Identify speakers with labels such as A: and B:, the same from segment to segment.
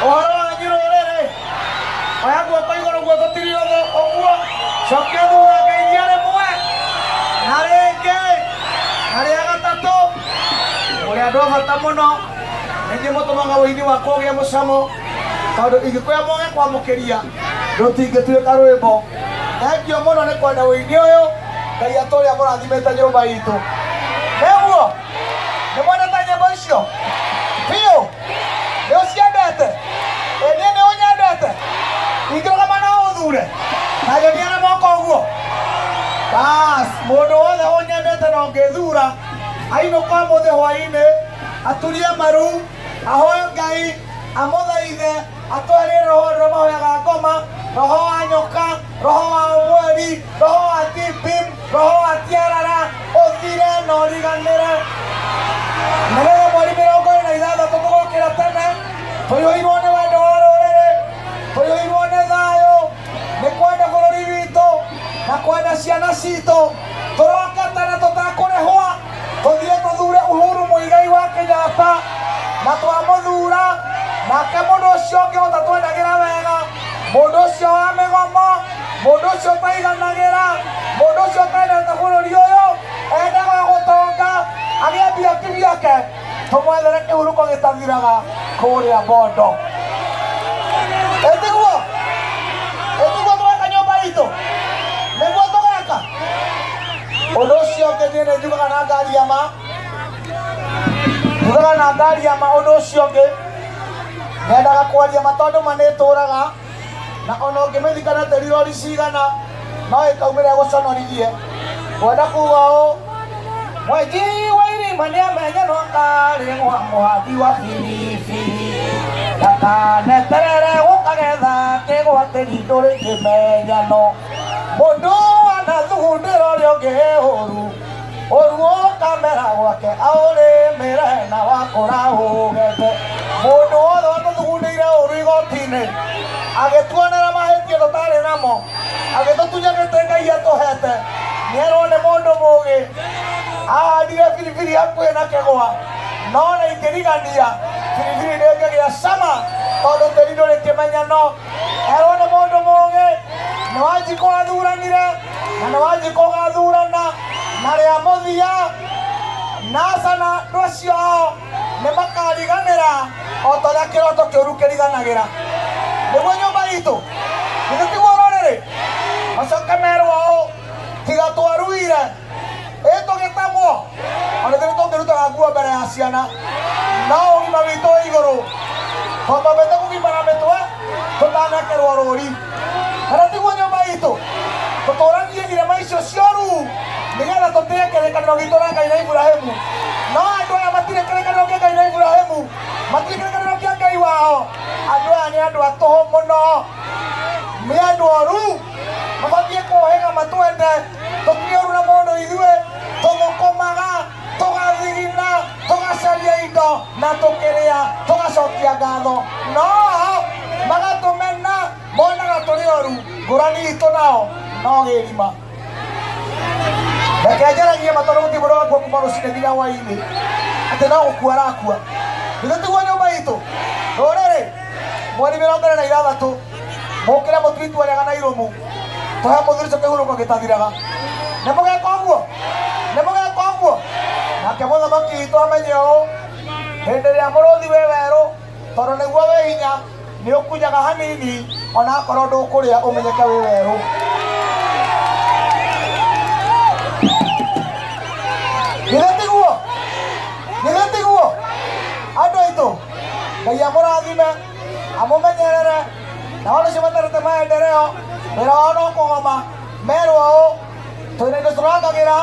A: Ohoro nyirorere. Aya guoko iguru guoko tiriro oguo. Cokia thutha ngeithia rimwe. Na ringi. Na ria gatatu. Muri andu a bata muno. Ningi mutumaga wiini wakwa ugie mucamo. Tondu ingikuya moge kwamukiria. Rutingituika rwimbo. Thengio muno ni kwenda wiini uyu. Ngai aturia murathimite nyumba itu. Neguo. Ni mwendete nyimbo icio. Biũ. Nĩ ũciendete? Ĩ niĩ nĩ ũnyendete? Ingĩrũgama na ũthure? Na nyonia na moko ũguo? Bas, mũndũ wothe ũnyendete no ngĩthura ainũka mũthĩ hwaĩ-inĩ aturie maru ahoe Ngai amũthaithe atwarĩre roho rũrĩa mahoyaga ngoma, roho wa nyoka, roho wa mweri, roho wa tipim, roho wa tiarara ũthire na ũriganĩre. Nĩgetha mweri 26 tũgũkĩra tene, tũiyũirwo nĩ wendo wa rũrĩrĩ, tũiyũirwo nĩ thayũ, nĩ kwenda bũrũri witũ na kwenda ciana citũ. Tũroka tene tũtakũrĩhwo, tũthiĩ tũthure Uhuru Muigai wa Kenyatta, na twamũthura nake mũndũ ũcio ũngĩ ũtatwendagĩra wega, mũndũ ũcio wa mĩgomo, mũndũ ũcio ũtaiganagĩra, mũndũ ũcio ũtendete bũrũri ũyũ, endaga gũtonga, agĩe biaki biake, tũmwethere kĩhurũko gĩtathiraga kũrĩa Bondo. Ĩtiguo? Ĩtiguo tũgeka nyũmba itũ? Nĩguo tũgeka? Ũndũ ũcio ũngĩ niĩ nĩ njugaga na ngari ya ma. Njugaga na ngari ya ma ũndũ ũcio ũngĩ. Nyendaga kwaria ma tondũ ma nĩĩtũraga, na ona ũngĩmĩthikana tirori cigana no ĩkaumĩra ĩgũconoririe. Ngwenda kuga ũũ, Mwenji wa irima nĩamenya no karĩ mũhathi wa biribiri, ndakaneterere gũkagetha kĩgwatĩri ndũrĩ kĩmenyano. Mũndũ anathugundĩra ũrĩa ũngĩ ũru, ũru ũkamera gwake aũrĩmĩre na wakũra ũgete. Mũndũ wothe watũthugundĩire ũru igoti-inĩ, agĩtuonera mahĩtia tũtarĩ namo, agĩtũtunyanĩte Ngai atũhete, nĩerwo nĩ mũndũ mũũgĩ ahandire biribiri hakuhĩ na kĩgwa, no na ingĩrigania biribiri ndĩngĩgĩa cama tondũ tĩri ndũrĩ kĩmenyano. Erwo nĩ mũndũ mũũgĩ, nĩ Wanjikũ athuranire na nĩ Wanjikũ ũgathurana, na rĩa mũthia NASA na andũ acio nĩ makariganĩra o ta ũrĩa kĩroto kĩũru kĩriganagĩra. Nĩguo nyũmba itũ, githĩ tiguo rũrĩrĩ? Macoke merwo ũũ, tiga twaruire tũgĩtemwo, ona ithuĩ nĩtũngĩrutaga nguo mbere ya ciana, no ũgima witũ wĩ igũrũ, twambambĩte kũgimara mĩtwe tũtanekĩrwo rũri. Kana tiguo nyũmba itũ? Tũtũranie irema icio cioru nĩgetha tũtĩe kĩrĩkanĩro gitũ na Ngai na Iburahĩmu. No andũ aya matirĩ kĩrĩkanĩro kĩa Ngai na Iburahĩmu, matirĩ kĩrĩkanĩro kĩa Ngai wao. Andũ aya nĩ andũ a tũhũ mũno, nĩ andũ oru, mabatiĩ kũhĩga matwende. Tũtirĩ oru na mũndũ ithuĩ, tũthũkũmaga, tũgathigina, tũgacaria indo na tũkĩrĩa, tũgacokia ngatho. No magatũmena, monaga tũrĩ oru, ngũrani itũ nao no gĩrima. Reke njaragie ma tondũ gũtirĩ mũndũ wakua kuma rũcinĩ nginya hwaĩ-inĩ, atĩ no gũkua arakua. Githĩ tiguo nyũmba itũ? Rũrĩrĩ, mweri 26 mũkĩre mũtue itua rĩega na irũmu, tũhe mũthuri ũcio kĩhurũko gĩtathiraga. Nĩ mũgeka ũguo? Nĩ mũgeka ũguo? Nake mũthamaki witũ amenye ũũ, hĩndĩ ĩrĩa mũrũthi wĩ werũ, tondũ nĩguo wĩ hinya nĩ ũkunyaga hanini, ona akorwo ndũkũrĩa ũmenyeke wĩ werũ. Githĩ tiguo? Githĩ tiguo? Andũ aitũ, Ngai amũrathime, amũmenyerere, na wale acio matarĩte maendeleo, wĩra wao no kũgoma. Merwo ũũ, twĩna indo tũrangagĩra,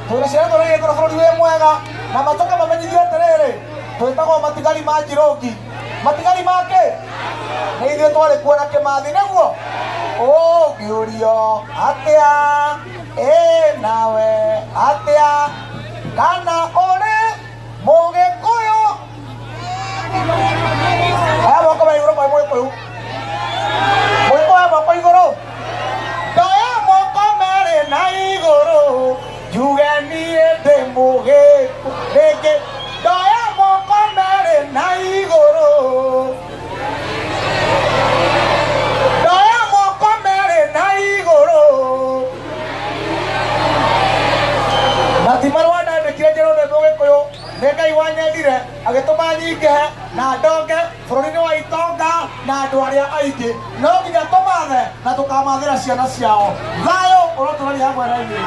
A: twĩna ciana tũragĩkĩra bũrũri wĩ mwega, na macoke mamenyithio atĩrĩrĩ, twĩtagwo matigari ma Njirũngi. Matigari make nĩ ithuĩ twarĩ kuona Kĩmathi, nĩguo? Ũngĩũrio atĩa, nawe atĩa, kana ũrĩ Mũgĩkũyũ? Aya moko me igũrũ kwa Mũgĩkũyũ. Mũgĩkũyũ aya moko igũrũ. Ndoya moko merĩ na igũrũ, njuge niĩ ndĩ Mũgĩkũyũ. Rĩngĩ ndoya moko merĩ na igũrũ, na andå arä a aingä no nginya tå mathe na tå kamathä ra ciana ciao thayå å rotå raria hamwe na inyuä